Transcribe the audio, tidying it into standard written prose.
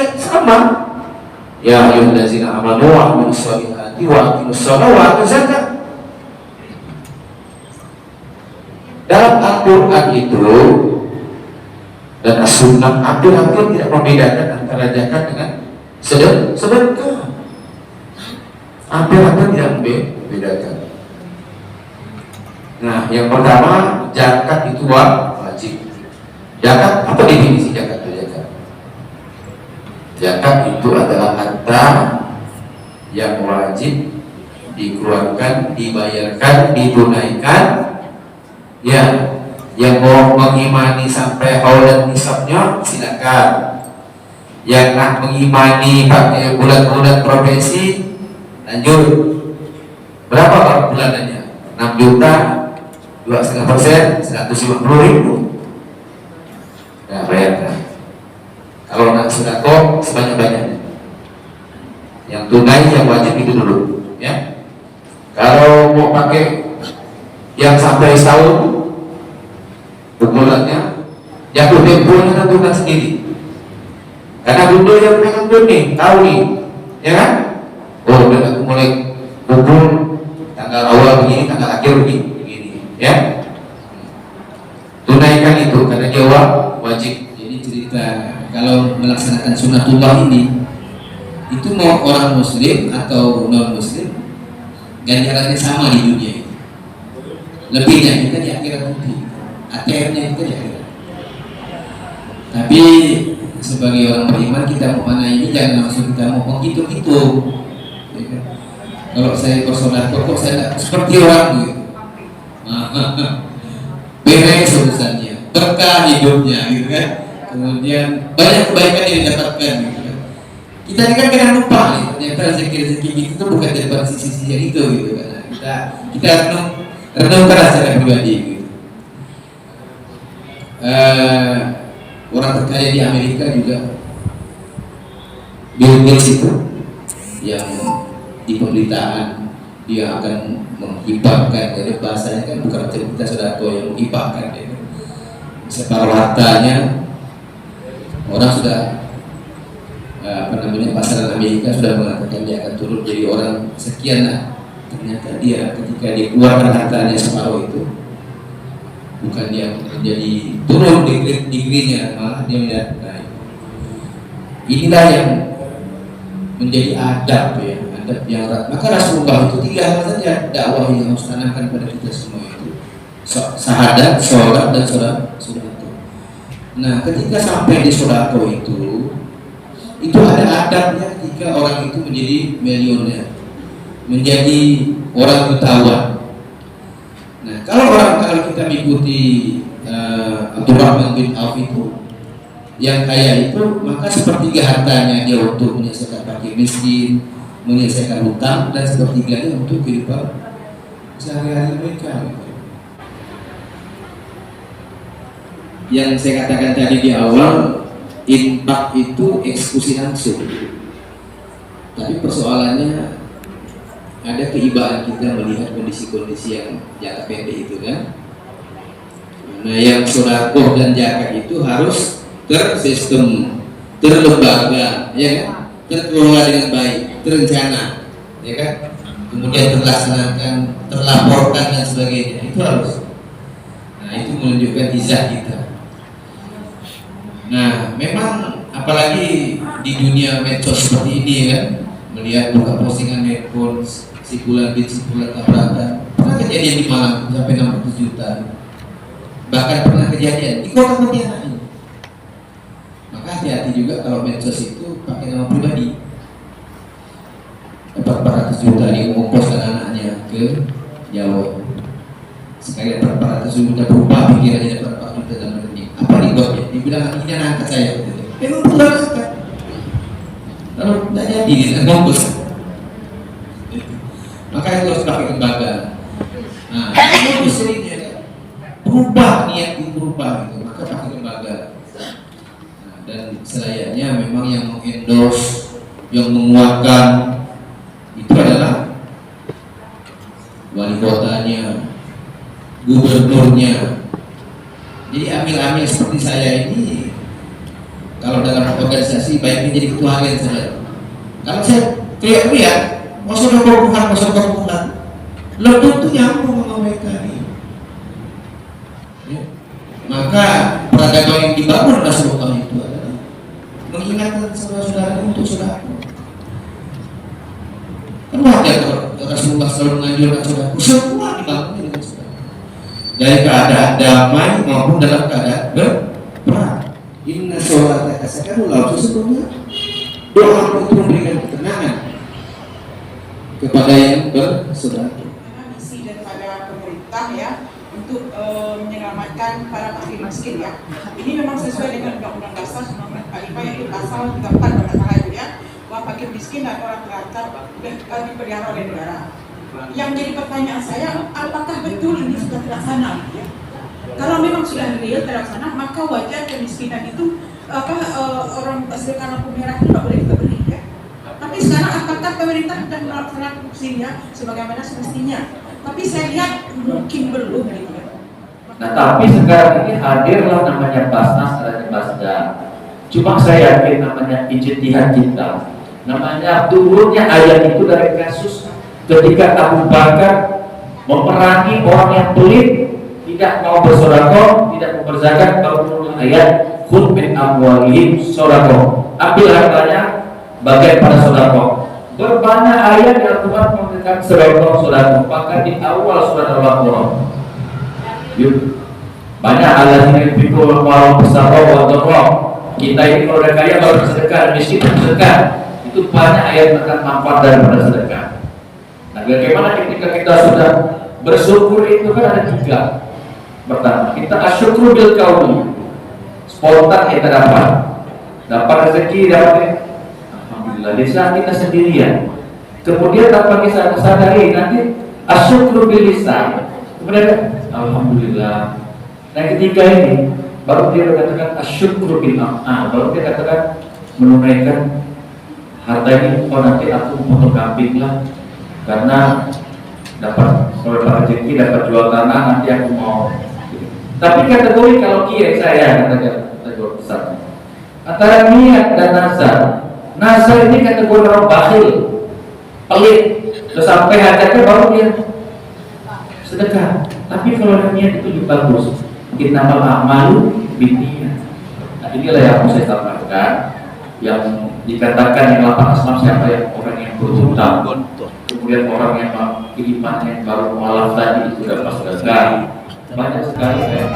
ya sama. Ya ayyuhallazina amanu wa amilus sholihati wa aqimus sholata wa atuz zakat. Dalam Al-Quran itu dan As-Sunnah hampir-hampir tidak membedakan antara zakat dengan sedekah. Hampir-hampir tidak membedakan. Nah, yang pertama zakat itu wajib. Zakat, apa definisi zakat itu? Zakat itu adalah harta yang wajib dikeluarkan, dibayarkan, ditunaikan. Ya, yang mau mengimani sampai haul dan nisabnya silakan. Yang nak mengimani pakai bulan-bulan profesi, lanjut. Berapa kalau bulanannya? 6 juta, 2,5%, 150.000. Nah, bayarkan. Kalau nak sedekah sebanyak-banyaknya. Yang tunai, yang wajib itu dulu, ya. Kalau mau pakai yang sampai setahun, bulannya jatuh tempohnya tentukan sendiri. Karena bunda yang pegang nih, tahu nih, ya kan? Oh, udah aku mulai kumpul tanggal awal begini, tanggal akhir begini, ya. Tunaikan itu karena dia wajib. Jadi cerita kalau melaksanakan sunatullah ini, itu mau orang muslim atau non muslim, ganjarannya sama di dunia ini. Lebihnya kita di akhirat nanti, ATM-nya kita di akhirat. Tapi sebagai orang beriman, kita mau mana ini jangan langsung kita mau menghitung-hitung. Ya kan? Kalau saya bersaudara, kok saya seperti orang gitu. Beres urusannya, berkah hidupnya, gitu kan. Kemudian banyak kebaikan yang didapatkan, gitu kan. Kita ini kan kadang lupa, gitu. Ternyata rezeki itu bukan dari sisi yang itu, gitu kan. Kita renungkan secara pribadi, gitu. Orang terkaya di Amerika juga, Bill Gates itu, yang di pemberitaan dia akan menghibahkan, jadi bahasanya kan bukan cerita sodako yang menghibahkan, ya. Separuh hartanya. Orang sudah pasaran Amerika sudah mengatakan dia akan turun jadi orang sekian. Nah, ternyata dia ketika dia keluarkan hartanya separuh itu, bukan dia menjadi turun digrinya, malah dia melihat naik. Inilah yang menjadi adab, ya, adab yang maka Rasulullah itu 3 hal saja dakwah yang harus tanamkan pada kita semua itu: syahadat, sholat, dan sodako. Nah, ketika sampai di sodako itu ada adabnya ketika orang itu menjadi milioner, menjadi orang jutawan. Nah, kalau kita mengikuti Abdurrahman bin Auf itu, yang kaya itu, maka sepertiga hartanya dia untuk menyelesaikan fakir miskin, menyelesaikan hutang, dan sepertiganya untuk kehidupan sehari-hari mereka. Yang saya katakan tadi di awal, infak itu eksekusi langsung. Tapi persoalannya ada keibaan kita melihat kondisi-kondisi yang jangka pendek itu, kan. Nah, yang sedekah dan zakat itu harus tersistem, terlembaga, ya kan, terkelola dengan baik, terencana, ya kan, kemudian terlaksanakan, terlaporkan dan sebagainya. Itu harus. Nah, itu menunjukkan izah kita. Nah, memang apalagi di dunia medsos seperti ini, kan, melihat buka postingan handphone si bulan tabrakan, pernah kejadian di Malang sampai 600 juta, bahkan pernah kejadian di kota Pontianak ini. Maka hati-hati juga kalau medsos itu pakai nama pribadi. 400 juta dia mengoposkan anaknya ke Jawa, sekali 400 juta berubah pikirannya, 400 juta dalam negeri. Apa dibuatnya? Dibilang ini anak angkat saya. Memang pulang angkat. Lalu tidak jadi, tidak ngopos. Maka itu harus pakai lembaga. Nah, itu seringnya berubah, niat itu berubah, gitu. Maka pakai lembaga. Nah, dan selayaknya memang yang mengendorse, yang menguatkan itu adalah wali kotanya, gubernurnya. Jadi amil-amil seperti saya ini kalau dalam organisasi baiknya jadi ketua harian saja. Kalau saya teriak-teriak, masuk Tuhan, lo tentu nyambung sama mereka nih. Ya. Maka peradaban yang dibangun Rasulullah itu adalah mengingatkan saudara-saudara untuk saudara. Kan wajar kalau Rasulullah selalu menganjurkan saudara, semua dibangun dengan saudara. Dari keadaan damai maupun dalam keadaan berperang. Inna sholata sakanun lahum, sesungguhnya doa untuk memberikan ketenangan kepada yang bersaudara. Misi daripada pemerintah ya untuk menyelamatkan para fakir miskin ya. Ini memang sesuai dengan Undang-Undang Dasar 1945 yaitu pasal 34 kalau salah itu ya, bahwa fakir miskin dan orang terlantar dipelihara oleh negara. Yang jadi pertanyaan saya, apakah betul ini sudah terlaksana? Ya? Kalau memang sudah real terlaksana, maka wajar kemiskinan itu orang sedekah lampu merah itu tidak boleh kita beri ya. Tapi sekarang apakah pemerintah sudah melaksanakan fungsinya sebagaimana semestinya? Tapi saya lihat mungkin belum gitu ya. Nah, tapi sekarang ini hadirlah namanya Basnas dan Basda. Cuma saya yakin namanya ijtihad kita. Namanya turunnya ayat itu dari kasus ketika Abu Bakar memerangi orang yang pelit, tidak mau bersedekah, tidak mau berzakat, baru turun ayat khudh min amwalihim sedekah. Ambil hartanya bagian pada sedekah. Berbanyak ayat yang Tuhan mengatakan sedekah. Maka di awal surat Al-Baqarah. Banyak ayat yang fikul walau besar wa dharra. Kita ini kalau udah kaya baru bersedekah, miskin bersedekah. Itu banyak ayat tentang manfaat daripada sedekah. Nah, bagaimana ketika kita sudah bersyukur itu kan ada tiga. Pertama, kita asyukru bil qauli. Spontan kita dapat rezeki, dapat alhamdulillah. Desa kita sendirian. Kemudian tanpa kita sadari nanti asyukru bil lisan. Kemudian alhamdulillah. Nah, ketiga ini baru dia katakan asyukru bil amal. Baru dia katakan menunaikan harta ini. Oh, nanti aku potong kambing lah. Karena dapat rezeki, dapat jual tanah, nanti aku mau. Tapi kategori kalau kiai saya kategori besar antara niat dan nazar. Nazar ini kategori orang bakhil, pelit, terus sampai hajatnya baru dia sedekah. Tapi kalau niat itu juga bagus. Innamal a'malu binniyat. Nah, inilah yang mau saya sampaikan, yang dikatakan yang 8 asma siapa yang orang yang berhutang, kemudian orang yang iman yang baru mualaf tadi itu dapat sedekah. Banyak sekali saya.